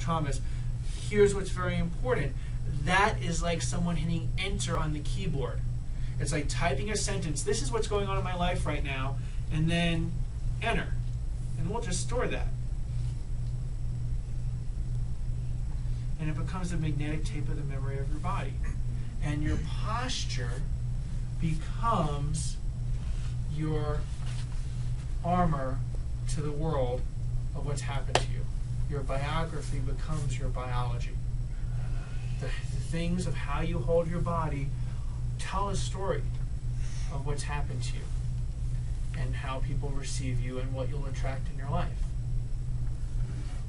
traumas. Here's what's very important. That is like someone hitting enter on the keyboard. It's like typing a sentence. This is what's going on in my life right now, and then enter. And we'll just store that. And it becomes a magnetic tape of the memory of your body. And your posture becomes your armor to the world of what's happened to you. Your biography becomes your biology. The things of how you hold your body tell a story of what's happened to you and how people receive you and what you'll attract in your life.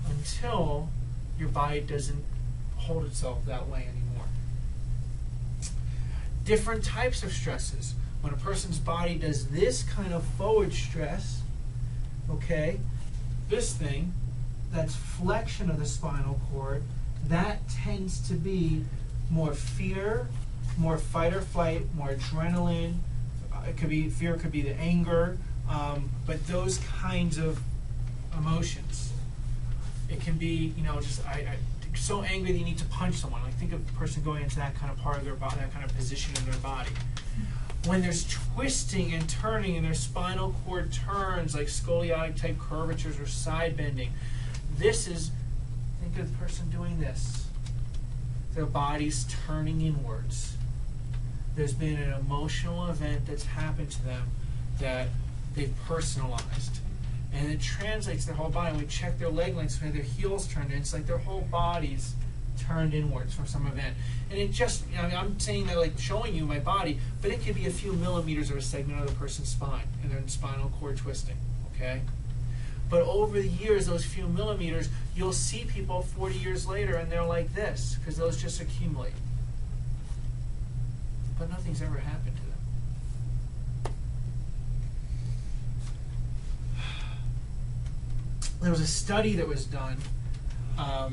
Until your body doesn't hold itself that way anymore. Different types of stresses. When a person's body does this kind of forward stress, okay, this thing, that's flexion of the spinal cord, that tends to be more fear, more fight or flight, more adrenaline. It could be fear, could be the anger, but those kinds of emotions. It can be, you know, just so angry that you need to punch someone. Like think of a person going into that kind of part of their body, that kind of position in their body. When there's twisting and turning and their spinal cord turns, like scoliotic type curvatures or side bending, this is, think of the person doing this. Their body's turning inwards. There's been an emotional event that's happened to them that they've personalized. And it translates their whole body. When we check their leg lengths, when their heels turned in, it's like their whole body's turned inwards from some event. And it just, you know, I'm saying that like showing you my body, but it could be a few millimeters of a segment of the person's spine and their spinal cord twisting, okay? But over the years, those few millimeters, you'll see people 40 years later and they're like this, because those just accumulate. But nothing's ever happened to them. There was a study that was done at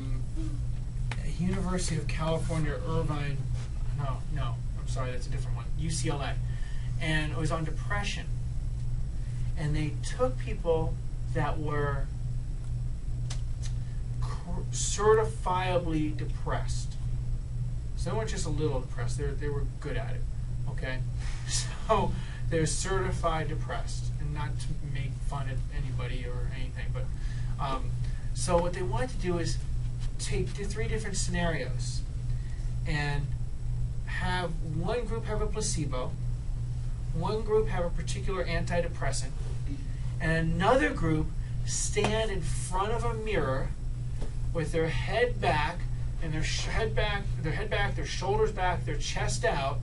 University of California, Irvine, I'm sorry, that's a different one, UCLA. And it was on depression. And they took people that were certifiably depressed. So they weren't just a little depressed, they were good at it, okay? So they're certified depressed, and not to make fun of anybody or anything, but so what they wanted to do is take 3 different scenarios and have one group have a placebo, one group have a particular antidepressant, and another group stand in front of a mirror with their head back and their head back, their shoulders back, their chest out,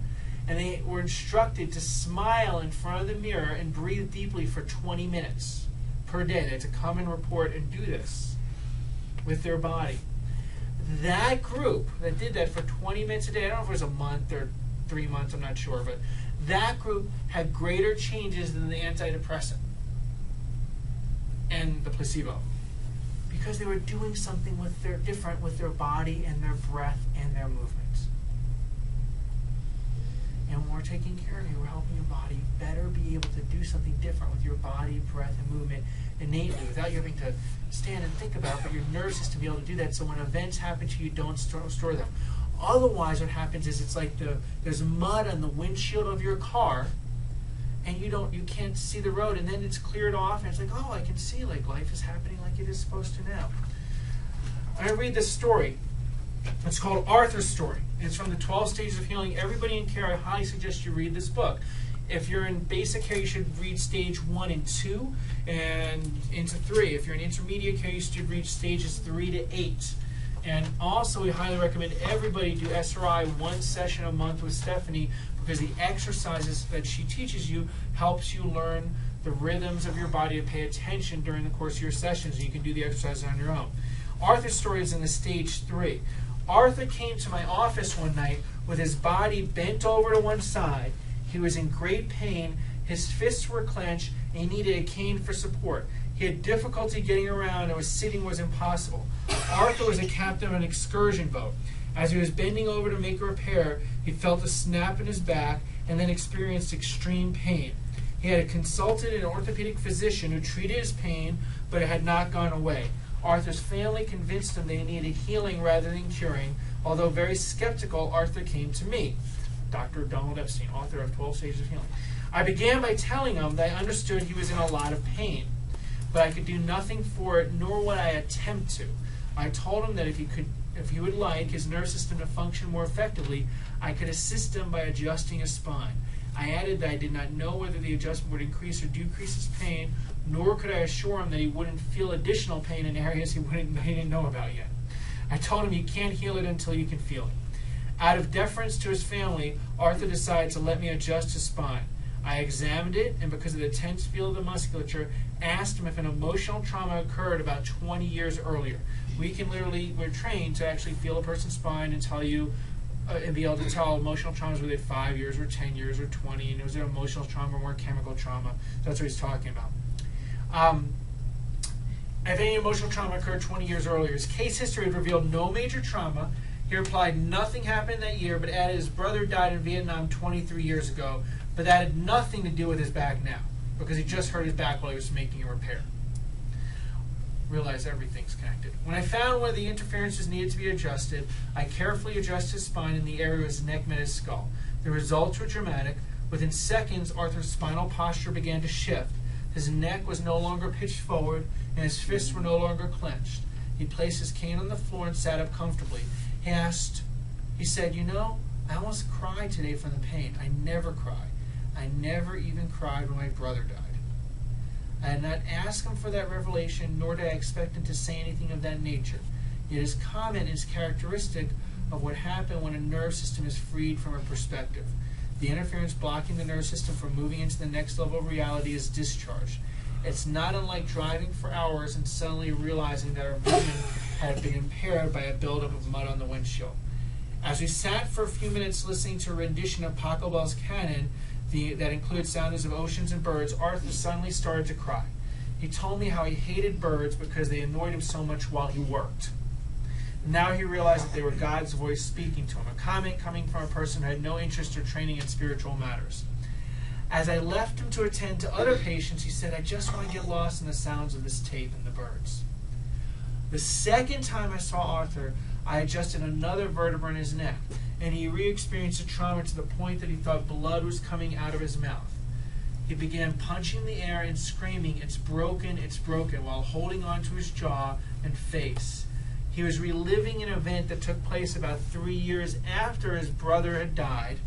and they were instructed to smile in front of the mirror and breathe deeply for 20 minutes per day. They had to come and report and do this with their body. That group that did that for 20 minutes a day, I don't know if it was a month or 3 months, I'm not sure, but that group had greater changes than the antidepressant and the placebo, because they were doing something different with their body and their breath and their movements. And when we're taking care of you, we're helping your body better be able to do something different with your body, breath, and movement innately without you having to stand and think about it, but your nervous system to be able to do that, so when events happen to you, don't store them. Otherwise, what happens is it's like there's mud on the windshield of your car, and you can't see the road, and then it's cleared off, and it's like, oh, I can see, like life is happening like it is supposed to now. I read this story. It's called Arthur's Story. It's from the 12 Stages of Healing. Everybody in care, I highly suggest you read this book. If you're in basic care, you should read stage 1 and 2 and into 3. If you're in intermediate care, you should read stages 3 to 8. And also, we highly recommend everybody do SRI 1 session a month with Stephanie, because the exercises that she teaches you helps you learn the rhythms of your body and pay attention during the course of your sessions, and you can do the exercises on your own. Arthur's Story is in the stage 3. Arthur came to my office one night with his body bent over to one side. He was in great pain, his fists were clenched, and he needed a cane for support. He had difficulty getting around, and sitting was impossible. Arthur was a captain of an excursion boat. As he was bending over to make a repair, he felt a snap in his back and then experienced extreme pain. He had consulted an orthopedic physician who treated his pain, but it had not gone away. Arthur's family convinced him they needed healing rather than curing. Although very skeptical, Arthur came to me, Dr. Donald Epstein, author of 12 Stages of Healing. I began by telling him that I understood he was in a lot of pain, but I could do nothing for it, nor would I attempt to. I told him that if he would like his nervous system to function more effectively, I could assist him by adjusting his spine. I added that I did not know whether the adjustment would increase or decrease his pain, nor could I assure him that he wouldn't feel additional pain in areas he didn't know about yet. I told him you can't heal it until you can feel it. Out of deference to his family, Arthur decided to let me adjust his spine. I examined it, and because of the tense feel of the musculature, asked him if an emotional trauma occurred about 20 years earlier. We're trained to actually feel a person's spine and tell you, and be able to tell emotional traumas were they 5 years or 10 years or 20, and was it emotional trauma or more chemical trauma. That's what he's talking about. If any emotional trauma occurred 20 years earlier, his case history had revealed no major trauma. He replied nothing happened that year, but added his brother died in Vietnam 23 years ago, but that had nothing to do with his back now, because he just hurt his back while he was making a repair. Realize everything's connected. When I found where the interferences needed to be adjusted, I carefully adjusted his spine in the area where his neck met his skull. The results were dramatic. Within seconds, Arthur's spinal posture began to shift. His neck was no longer pitched forward, and his fists were no longer clenched. He placed his cane on the floor and sat up comfortably. He said, you know, I almost cried today from the pain. I never cry. I never even cried when my brother died. I did not ask him for that revelation, nor did I expect him to say anything of that nature. Yet his comment is characteristic of what happened when a nerve system is freed from a perspective. The interference blocking the nerve system from moving into the next level of reality is discharged. It's not unlike driving for hours and suddenly realizing that our movement had been impaired by a buildup of mud on the windshield. As we sat for a few minutes listening to a rendition of Paco Bell's canon that included sounds of oceans and birds, Arthur suddenly started to cry. He told me how he hated birds because they annoyed him so much while he worked. Now he realized that they were God's voice speaking to him, a comment coming from a person who had no interest or training in spiritual matters. As I left him to attend to other patients, he said, I just want to get lost in the sounds of this tape and the birds. The second time I saw Arthur, I adjusted another vertebra in his neck, and he re-experienced a trauma to the point that he thought blood was coming out of his mouth. He began punching the air and screaming, it's broken, while holding onto his jaw and face. He was reliving an event that took place about 3 years after his brother had died.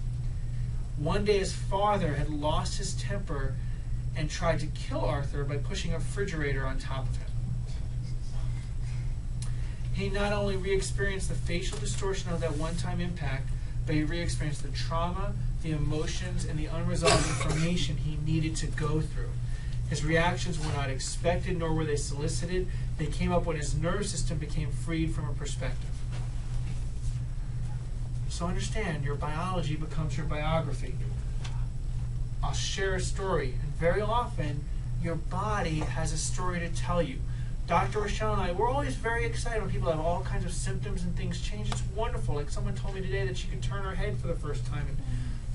One day his father had lost his temper and tried to kill Arthur by pushing a refrigerator on top of him. He not only re-experienced the facial distortion of that one-time impact, but he re-experienced the trauma, the emotions, and the unresolved information he needed to go through. His reactions were not expected, nor were they solicited. They came up when his nervous system became freed from a perspective. So understand, your biology becomes your biography. I'll share a story, and very often, your body has a story to tell you. Dr. Richelle and I, we're always very excited when people have all kinds of symptoms and things change. It's wonderful. Like someone told me today that she could turn her head for the first time. And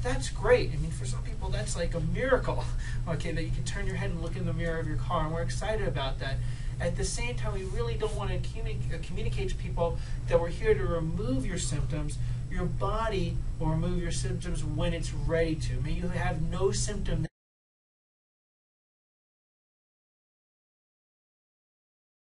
that's great. I mean, for some people, that's like a miracle, okay, that you can turn your head and look in the mirror of your car, and we're excited about that. At the same time, we really don't want to communicate to people that we're here to remove your symptoms. Your body will remove your symptoms when it's ready to. May you have no symptom